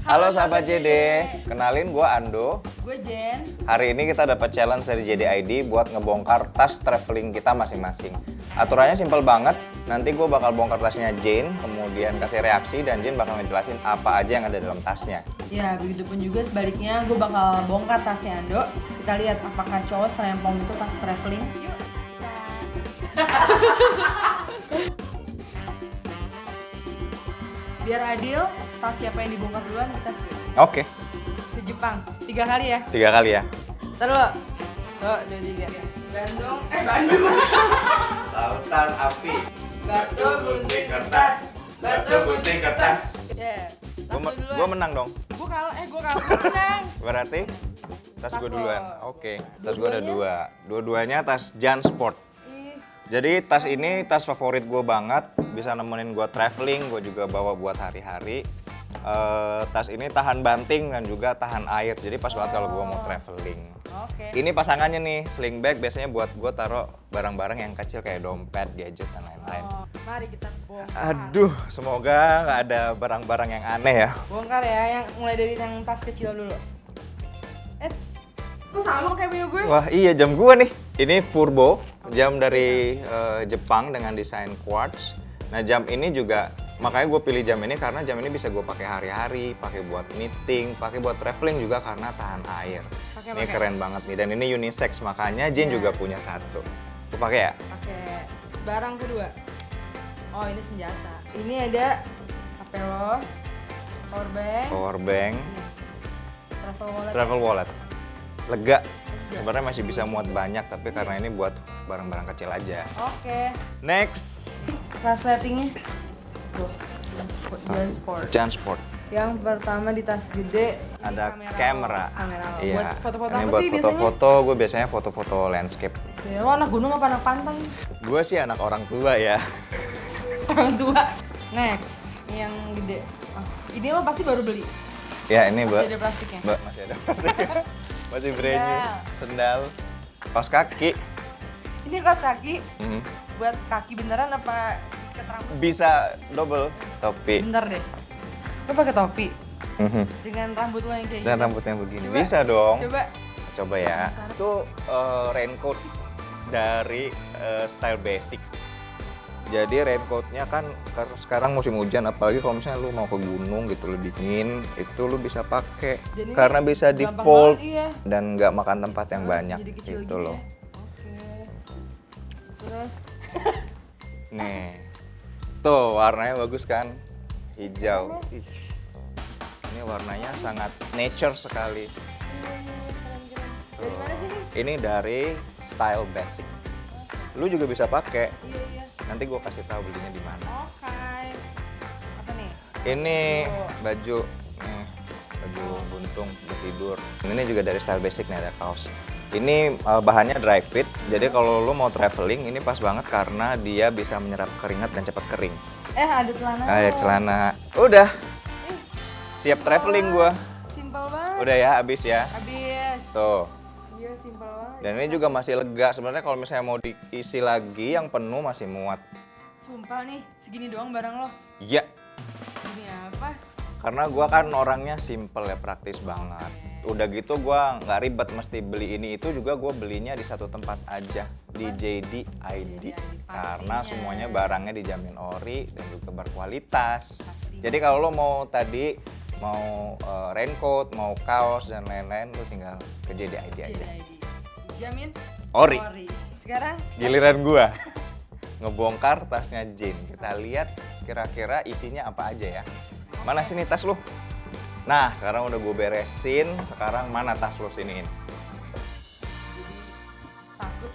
Halo sahabat JD, kenalin gue Ando. Gue Jen. Hari ini kita dapat challenge dari JD ID buat ngebongkar tas traveling kita masing-masing. Aturannya simpel banget, nanti gue bakal bongkar tasnya Jane, kemudian kasih reaksi dan Jane bakal ngejelasin apa aja yang ada dalam tasnya. Ya, begitupun juga sebaliknya gue bakal bongkar tasnya Ando. Kita lihat apakah cowok serempong itu tas traveling. Yuk. Biar adil, tas siapa yang dibongkar duluan kita switch. Oke. Ke Jepang, 3 kali ya. 3 kali ya. Ntar lo. 2, 3. Bandung, Bandung. Lautan api. Batu gunting kertas. Batu gunting kertas. Yeah. Gue menang dong. Gue kalah, gue menang. Berarti tas gue Tas duluan. lo. Oke. Tas gue ada 2. Dua-duanya tas JanSport. Jadi tas ini tas favorit gue banget, bisa nemenin gue traveling, gue juga bawa buat hari-hari. Tas ini tahan banting dan juga tahan air, jadi pas banget kalau gue mau traveling. Oke. Ini pasangannya nih, sling bag biasanya buat gue taruh barang-barang yang kecil kayak dompet, gadget, dan lain-lain. Mari kita bongkar. Aduh, semoga nggak ada barang-barang yang aneh ya. Bongkar ya, yang mulai dari yang tas kecil dulu. Kok sama kayak punya gue? Wah iya, jam gue nih. Ini Furbo, jam dari Jepang dengan desain quartz. Nah jam ini juga, makanya gue pilih jam ini karena jam ini bisa gue pakai hari-hari, pakai buat meeting, pakai buat traveling juga karena tahan air. Ini keren banget nih, dan ini unisex, makanya Jane juga punya satu. Gue pakai ya? Pakai. Barang kedua. Oh ini senjata. Ini ada HP lo, power bank, travel wallet. Lega. Sebenarnya masih bisa muat banyak, tapi karena ini buat barang-barang kecil aja. Oke. Next. Resletingnya. Tuh. JanSport. Yang pertama di tas gede. Ada ini kamera. Kamera lo. Iya. Buat foto-foto Ini apa buat sih foto-foto, gue biasanya foto-foto landscape. biasanya? Lo anak gunung apa anak pantai? Gue sih anak orang tua ya. Orang tua. Next. Yang gede. Oh, ini lo pasti baru beli. Ya ini Masih ada plastiknya. masih ada plastiknya. Masih brand new. Sendal. Kaos kaki. Ini kaos kaki. Mhm. Buat kaki beneran apa ikat rambut? Bisa double. Topi. Bentar deh. Lo pakai topi Mhm. dengan rambut lo yang kayak Dan gitu. rambutnya begini. Coba. Bisa dong. Coba. Coba ya. Itu raincoat dari Style Basic. Jadi raincoatnya kan sekarang musim hujan, apalagi kalau misalnya lu mau ke gunung gitu, lu dingin, itu lu bisa pakai Jadi karena bisa di gampang fold banget, iya. dan nggak makan tempat yang banyak Jadi kecil gitu gini loh. ya. Oke. Terus Nih, tuh warnanya bagus kan, hijau. Ih, ini warnanya sangat nature sekali. dari mana sih nih? Ini dari Style Basic. Lu juga bisa pakai. Iya iya. Nanti gue kasih tahu belinya di mana. Oke. Apa nih? Ini baju, nih baju buntung buat tidur. Ini juga dari Style Basic nih, ada kaos. Ini bahannya dry fit, jadi kalau lu mau traveling ini pas banget karena dia bisa menyerap keringat dan cepat kering. Ada celana. Ada celana. Udah. Siap traveling gua. Simpel banget. Udah ya, habis ya. Habis. Tuh. Iya simpel banget. Dan ini juga masih lega. Sebenarnya kalau misalnya mau diisi lagi yang penuh masih muat. Sumpah nih, segini doang barang lo. Iya. Ini apa? Karena gua kan orangnya simple ya, praktis banget. Udah gitu gua nggak ribet mesti beli ini itu, juga gua belinya di satu tempat aja, di JD ID. Karena semuanya barangnya dijamin ori dan juga berkualitas. Jadi kalau lo mau tadi mau raincoat, mau kaos dan lain-lain, lo tinggal ke JD ID aja. Jamin? Ori. Sekarang Giliran gua ngebongkar tasnya Jane. Kita lihat kira-kira isinya apa aja ya. Mana sini tas lu? Nah, sekarang udah gue beresin. Sekarang mana tas lu siniin? takut.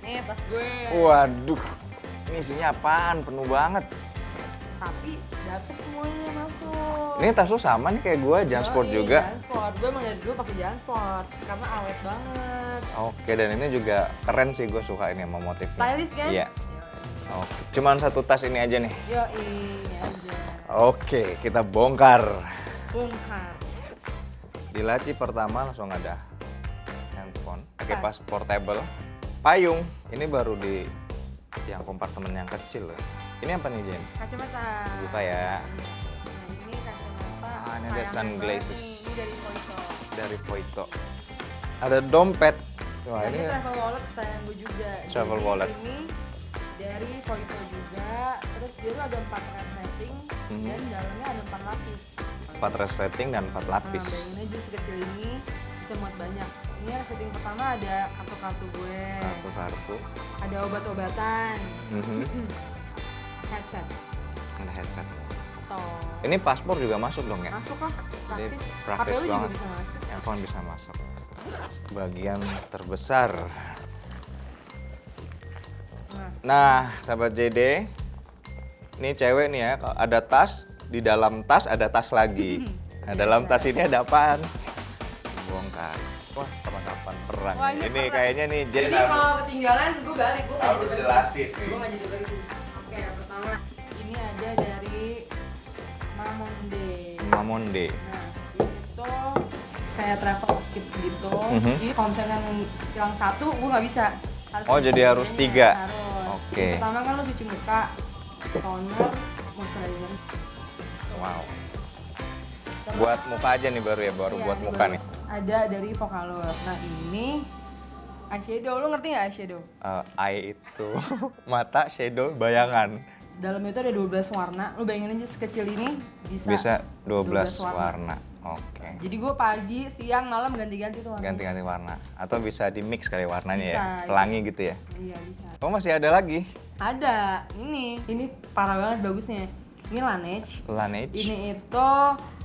Nih tas gue. Waduh, ini isinya apaan? Penuh banget. Tapi dapet semuanya masuk. Ini tas lu sama nih kayak gue, JanSport juga. JanSport. Gue emang dari dulu pakai JanSport karena awet banget. Oke, dan ini juga keren sih, gue suka ini sama motifnya. Stylish kan? Iya. Oke, cuman satu tas ini aja nih. Yo ini aja. Oke, kita bongkar. Bongkar. Di laci pertama langsung ada handphone, pakai pas portable, payung. Ini baru di yang kompartemen yang kecil loh. Ini apa nih Jen? Kacamata. Buka ya. Nah ini kacamata. Nah Ini ada sunglasses Ini dari Foito. dari Voito. Ada dompet. Wah, Ini ini travel wallet kesayangan gue juga. Travel Jadi wallet. Ini dari Voito juga. Terus dia tuh ada 4 resleting dan dalamnya ada 4 lapis. 4 resleting dan 4 lapis. Nah, bayanginnya aja sekecil ini bisa muat banyak. Ini resleting pertama ada kartu-kartu gue. Kartu-kartu. Ada obat-obatan. Mhm. Headset. Ada headset. Tuh. Ini paspor juga masuk dong ya? Masuk lah, Jadi praktis. praktis HP lu juga banget. bisa masuk. Handphone bisa masuk. Bagian terbesar. Nah, sahabat JD, ini cewek nih ya, kalau ada tas, di dalam tas ada tas lagi. Nah, dalam tas ini ada apaan? Bongkar. Wah, perlengkapan perang. Wah, ini perang. kayaknya nih Jen Jadi kalau ketinggalan, gue balik, gue nggak harus jadi bagi. jelasin nih. Gue nggak jadi bagi. Oke, yang pertama ini ada dari Mamonde. Mamonde. Nah, ini tuh kayak travel kit gitu. Mhm. Jadi kalau misalnya yang satu, gue nggak bisa. Oh, jadi harus 3. Harus. Oke. Yang pertama kan lo cuci muka, toner, moisturizer. Wow. Buat muka aja nih baru ya, baru Iya, buat ini muka bagus. nih. Ada dari Vocaloid. Nah ini eyeshadow, lo ngerti nggak eyeshadow? Eye itu mata, shadow, bayangan. Dalamnya itu ada 12 warna, lo bayangin aja sekecil ini Bisa 12 warna. Oke. Jadi gue pagi, siang, malam ganti-ganti tuh warna. Ganti-ganti warna. Atau bisa di mix kali warnanya ya, Bisa, pelangi gitu ya. Iya bisa. Oh masih ada lagi? Ada, ini parah banget bagusnya. Ini Laneige. Laneige. Ini itu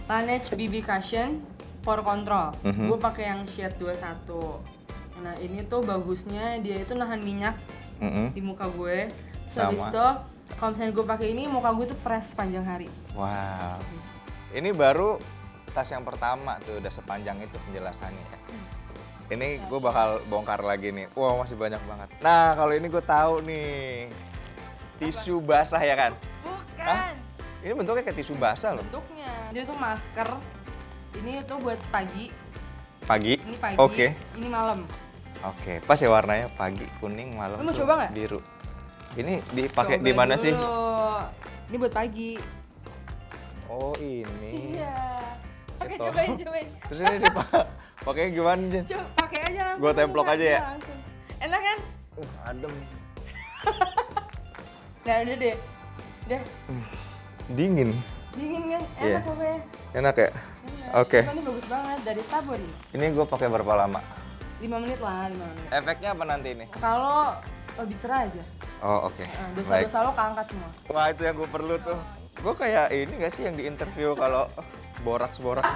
Laneige BB Cushion Pore Control. Mhm. Gue pakai yang shade 21. Nah ini tuh bagusnya dia itu nahan minyak Mm-mm. di muka gue. Sama. Habis itu kalau misalnya gue pakai ini muka gue tuh fresh sepanjang hari. Wow. Ini baru tas yang pertama tuh udah sepanjang itu penjelasannya ya. Ini gue bakal bongkar lagi nih. Wow masih banyak banget. Nah kalau ini gue tahu nih. Tisu basah ya kan? Bukan. Hah? Ini bentuknya kayak tisu basah loh. Bentuknya. Dia tuh masker. Ini tuh buat pagi. Pagi? Ini pagi. Oke. Ini malam. Oke, pas ya warnanya pagi, kuning, malam Lu mau tuh coba nggak? biru. Ini dipakai Coba di mana sih? dulu. Ini buat pagi. Oh, ini. Iya. Oke, Gitu. cobain. Terus ini dipakai gimana, Jen? Coba pakai aja langsung. Gua templok aja ya? Langsung. Enak kan? Adem. Nah, udah deh. Udah. Dingin. Dingin kan? Enak Iya. pokoknya. Enak ya? Enak. Oke. Coba, ini bagus banget dari Sabori. Ini gue pakai berapa lama? 5 menit lah, 5 menit. Efeknya apa nanti ini? Kalau lebih cerah aja. Oh, oke. Nah, Baik. dosa-dosa lo keangkat semua. Wah, itu yang gue perlu tuh. Gue kayak ini gak sih yang di interview kalau boraks-borak.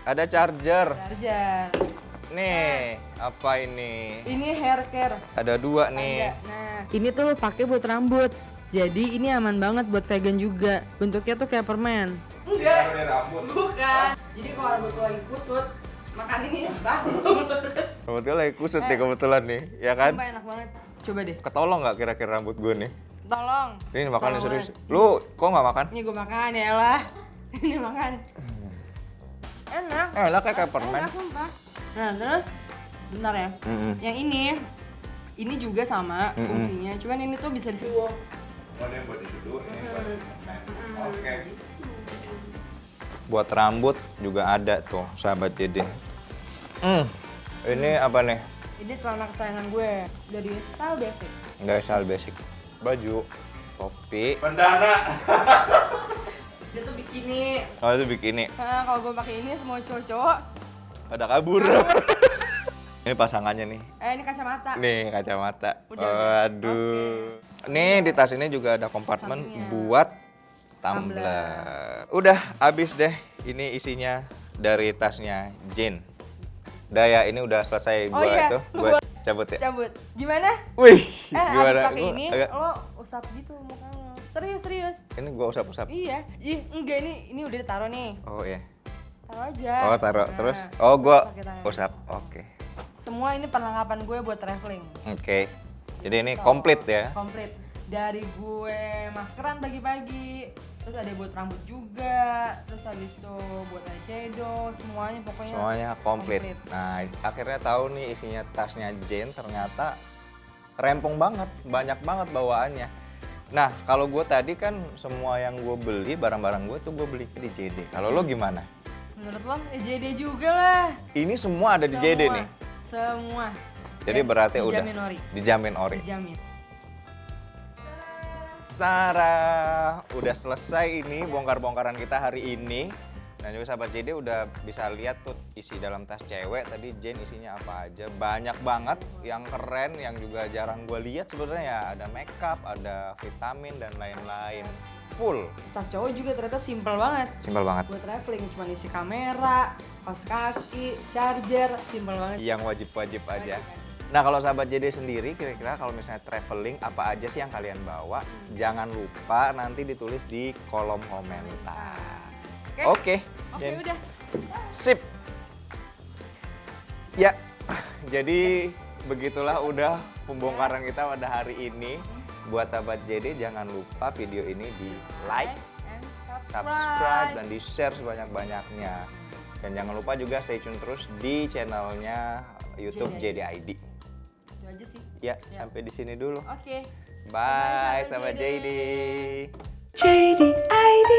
Ada charger. Charger. Nih, apa ini? Ini hair care. Ada 2 nih. Ada. Nah, ini tuh lo pakai buat rambut. Jadi ini aman banget buat vegan juga. Bentuknya tuh kayak permen. Enggak. Bukan. Jadi kalau rambut lo lagi kusut, makan ini langsung lurus. Kebetulan lagi kusut nih kebetulan nih, ya kan? Sumpah enak banget. Coba deh. Ketolong nggak kira-kira rambut gue nih? Tolong. Ini makan Tolong serius. banget. Lu kok nggak makan? Ini gue makan ya lah. Ini makan. Enak. Enak kayak permen. Enak sumpah. Nah terus, bentar ya. Mm-mm. Yang ini juga sama fungsinya. Cuman ini tuh bisa disuruh. Ada yang buat duduk, ini buat Oke. Buat rambut juga ada tuh, sahabat Dede. Ini apa nih? Ini celana kesayangan gue dari Style Basic. Nggak style basic. Baju, topi. Pendana. Dia tuh bikini. Oh itu bikini. Nah, kalau gue pakai ini semua cowok-cowok. Pada kabur. Ini pasangannya nih. Ini kacamata. Nih kacamata. Udah. Waduh. Nih di tas ini juga ada kompartemen Sampingnya. buat tumbler. Udah habis deh. Ini isinya dari tasnya Jane. Udah ya, ini udah selesai Oh gua iya, itu. Gua cabut ya. Cabut. Gimana? Wih, Abis gimana? pakai Gua ini, agak- lo usap gitu muka lo. Serius. Ini gua usap-usap. Iya. Enggak ini udah ditaruh nih. Oh iya. Taruh aja. Oh taruh Nah, terus. Oh gua pakai tangan. usap. Oke. Semua ini perlengkapan gue buat traveling. Oke. Jadi ini komplit ya. Komplit. Dari gue maskeran pagi-pagi, terus ada buat rambut juga, terus habis itu buat eyeshadow, semuanya pokoknya Semuanya komplit. Nah, akhirnya tahu nih isinya tasnya Jane ternyata rempong banget, banyak banget bawaannya. Nah, kalau gue tadi kan semua yang gue beli, barang-barang gue tuh gue beli di JD. Kalau lo gimana? Menurut lo, JD juga lah. Ini semua ada di JD nih. Semua. Jadi berarti udah dijamin ori. dijamin ori. Dijamin. Tara, udah selesai ini bongkar-bongkaran kita hari ini. Dan juga sahabat JD udah bisa lihat tuh isi dalam tas cewek. Tadi Jane isinya apa aja. Banyak banget yang keren, yang juga jarang gue lihat sebenarnya ya. Ada makeup, ada vitamin dan lain-lain. Full. Tas cowok juga ternyata simple banget. Simpel banget. Buat traveling cuma isi kamera, kaos kaki, charger, simple banget. Yang wajib-wajib aja. Nah kalau sahabat JD sendiri kira-kira kalau misalnya traveling apa aja sih yang kalian bawa? Jangan lupa nanti ditulis di kolom komentar. Oke. Oke, udah. Sip. Ya, jadi begitulah udah pembongkaran kita pada hari ini. Buat sahabat JD jangan lupa video ini di like, And subscribe, dan di share sebanyak-banyaknya. Dan jangan lupa juga stay tune terus di channelnya YouTube JDID. Itu aja sih. Ya, sampai di sini dulu. Oke. Bye, sahabat sahabat JD. JD. JDID.